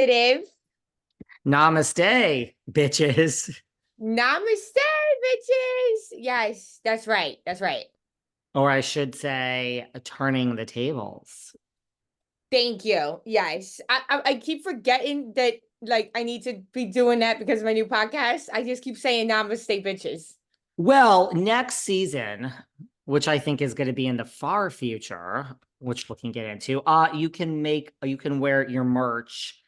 Positive. Namaste, bitches. Namaste, bitches. Yes, that's right. That's right. Or I should say, turning the tables. Thank you. Yes. I keep forgetting that I need to be doing that because of my new podcast. I just keep saying namaste, bitches. Well, next season, which I think is going to be in the far future, which we can get into, you can wear your merch.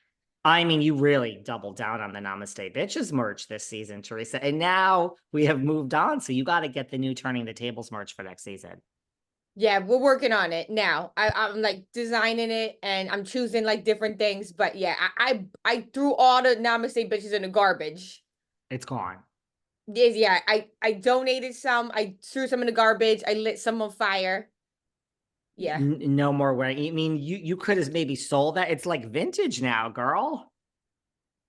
I mean, you really doubled down on the Namaste Bitches merch this season, Teresa. And now we have moved on. So you got to get the new Turning the Tables merch for next season. Yeah, we're working on it now. I'm like designing it and I'm choosing like different things. But yeah, I threw all the namaste bitches in the garbage. It's gone. Yeah, I donated some. I threw some in the garbage. I lit some on fire. Yeah. No more wearing. I mean, you could have maybe sold that. It's like vintage now, girl.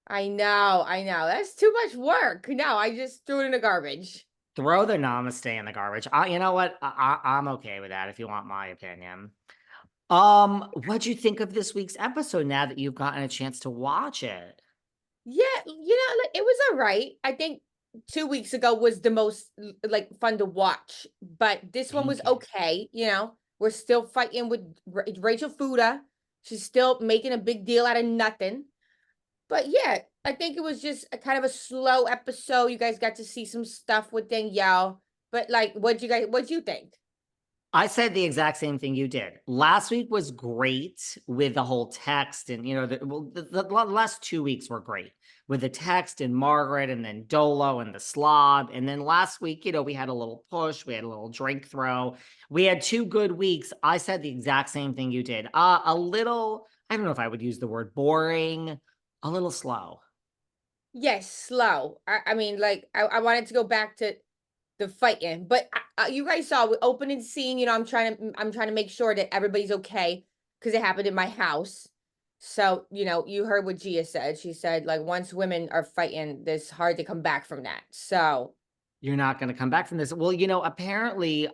I know. That's too much work. No, I just threw it in the garbage. Throw the namaste in the garbage. You know what? I'm okay with that if you want my opinion. What'd you think of this week's episode now that you've gotten a chance to watch it? Yeah, it was all right. I think 2 weeks ago was the most like fun to watch, but this one was Thank you. okay. We're still fighting with Rachel Fuda. She's still making a big deal out of nothing. But yeah, I think it was just a kind of a slow episode. You guys got to see some stuff with Danielle. But what'd you think? I said the exact same thing you did. Last week was great with the whole text, and the last 2 weeks were great with the text and Margaret, and then Dolo and the slob, and then last week, we had a little push, we had a little drink throw, we had 2 good weeks. I said the exact same thing you did. A little, I don't know if I would use the word boring, a little slow. Yes, slow. I mean, I wanted to go back to the fighting, but you guys saw the opening scene. I'm trying to make sure that everybody's okay because it happened in my house. So you heard what Gia said. She said like once women are fighting, it's hard to come back from that. So You're not going to come back from this. Well, apparently,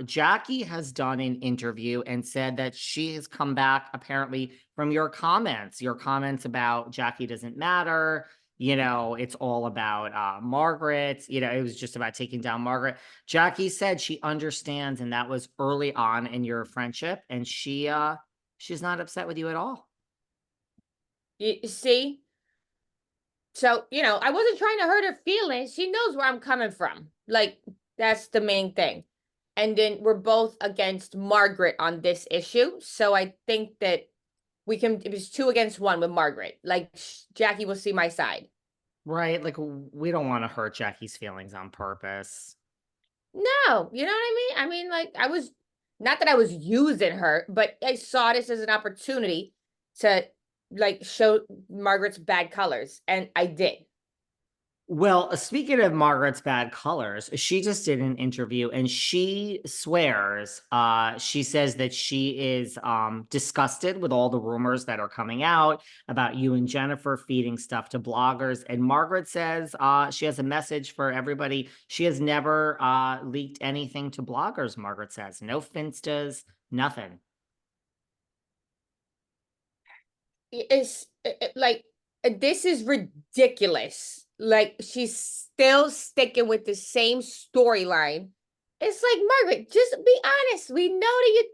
Jackie has done an interview and said that she has come back apparently from your comments about Jackie doesn't matter. It's all about Margaret. It was just about taking down Margaret. Jackie said she understands, and that was early on in your friendship, and she's not upset with you at all. you see. So I wasn't trying to hurt her feelings. She knows where I'm coming from. Like that's the main thing. And then we're both against Margaret on this issue. So I think that it was 2 against 1 with Margaret. Like Jackie will see my side. Right? Like, we don't want to hurt Jackie's feelings on purpose. No, you know what I mean? I mean, like I was not that I was using her, but I saw this as an opportunity to like show Margaret's bad colors, and I did. Well, speaking of Margaret's bad colors, she just did an interview and she swears, she says that she is disgusted with all the rumors that are coming out about you and Jennifer feeding stuff to bloggers. And Margaret says she has a message for everybody. She has never leaked anything to bloggers, Margaret says. No Finstas, nothing. Like this is ridiculous. Like she's still sticking with the same storyline. It's like Margaret, just be honest. We know that you.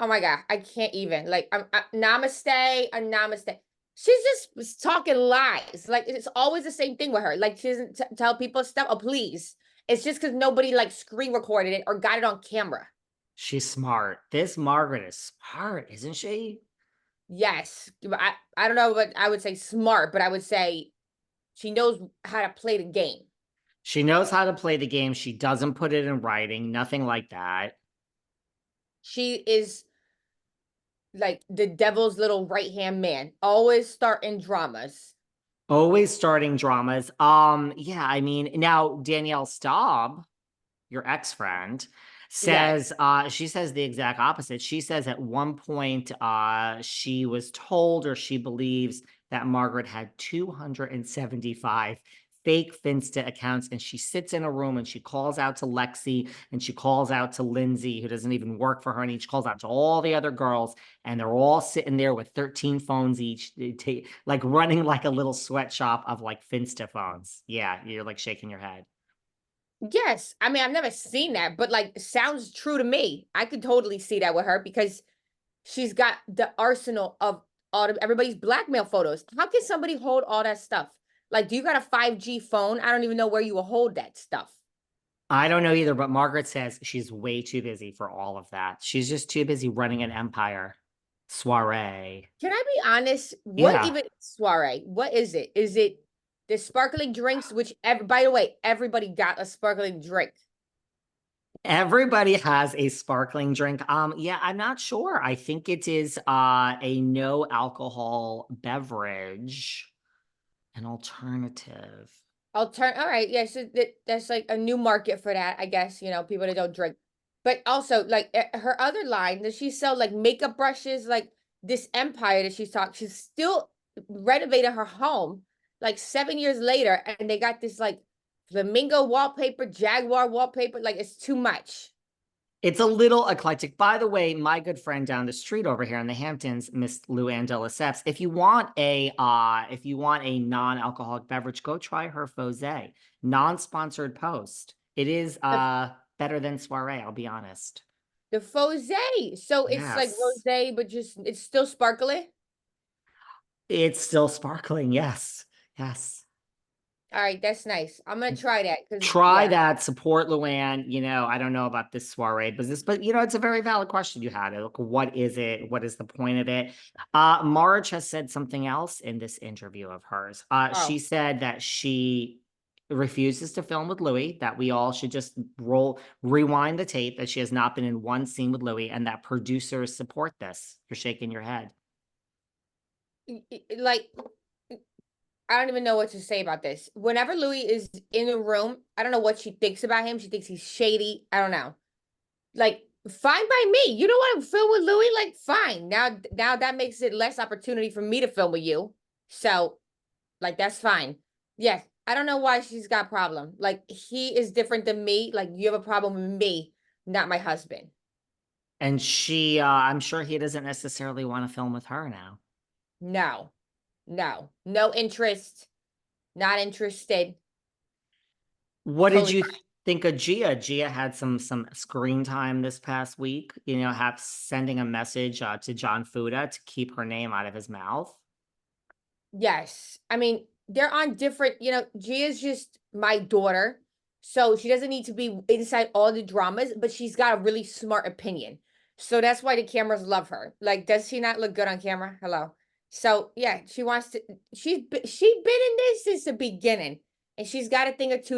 Oh my god, I can't even. Like namaste, a namaste. She's just talking lies. Like it's always the same thing with her. Like she doesn't tell people stuff. Oh please, it's just because nobody like screen recorded it or got it on camera. She's smart. This Margaret is smart, isn't she? Yes, I don't know what I would say smart, but I would say she knows how to play the game. She knows how to play the game. She doesn't put it in writing, nothing like that. She is like the devil's little right hand man, always starting dramas. Always starting dramas. Yeah, I mean, now Danielle Staub, your ex-friend, says Yes, she says the exact opposite. She says at one point she was told or she believes that Margaret had 275 fake Finsta accounts, and she sits in a room and she calls out to Lexi and she calls out to Lindsay, who doesn't even work for her, and she calls out to all the other girls, and they're all sitting there with 13 phones each, like running like a little sweatshop of like Finsta phones. Yeah, you're like shaking your head. Yes. I mean, I've never seen that, but like sounds true to me. I could totally see that with her because she's got the arsenal of all of everybody's blackmail photos. How can somebody hold all that stuff? Like, do you got a 5G phone? I don't even know where you will hold that stuff. I don't know either, but Margaret says she's way too busy for all of that. She's just too busy running an empire. Soiree. Can I be honest? What Yeah. even soiree? What is it? Is it the sparkling drinks? Which, by the way, everybody got a sparkling drink. Everybody has a sparkling drink. Yeah, I'm not sure. I think it is a no alcohol beverage, an alternative. All right, yeah, so that's like a new market for that, I guess, people that don't drink. But also, like her other line, does she sell like makeup brushes, like this empire that she's still renovating her home like 7 years later, and they got this like flamingo wallpaper, jaguar wallpaper, like it's too much. It's a little eclectic. By the way, my good friend down the street over here in the Hamptons, Miss Luann de Lesseps, if you want a non-alcoholic beverage, go try her Fosé. Non-sponsored post. It is The, better than Soiree, I'll be honest. the Fosé. So it's like Yes. rosé, but just it's still sparkly. It's still sparkling, yes. Yes. All right, that's nice. I'm gonna try that because Try yeah. that, support Luann. I don't know about this soiree business, but it's a very valid question you had. Like, what is it? What is the point of it? Marge has said something else in this interview of hers. She Oh. said that she refuses to film with Louis, that we all should just rewind the tape, that she has not been in one scene with Louis, and that producers support this. You're shaking your head. Like I don't even know what to say about this. Whenever Louis is in a room, I don't know what she thinks about him. She thinks he's shady. I don't know. Like, fine by me. You don't want to film with Louis? Like, fine. Now that makes it less opportunity for me to film with you. So, like, that's fine. Yes. I don't know why she's got a problem. Like, he is different than me. Like, you have a problem with me, not my husband. And I'm sure he doesn't necessarily want to film with her now. No, no interest. Not interested. What did Totally you fine. think of Gia? Gia had some screen time this past week, have sending a message to John Fuda to keep her name out of his mouth. Yes. I mean, they're on different, Gia's just my daughter. So she doesn't need to be inside all the dramas, but she's got a really smart opinion. So that's why the cameras love her. Like, does she not look good on camera? Hello. So yeah, she been in this since the beginning, and she's got a thing or two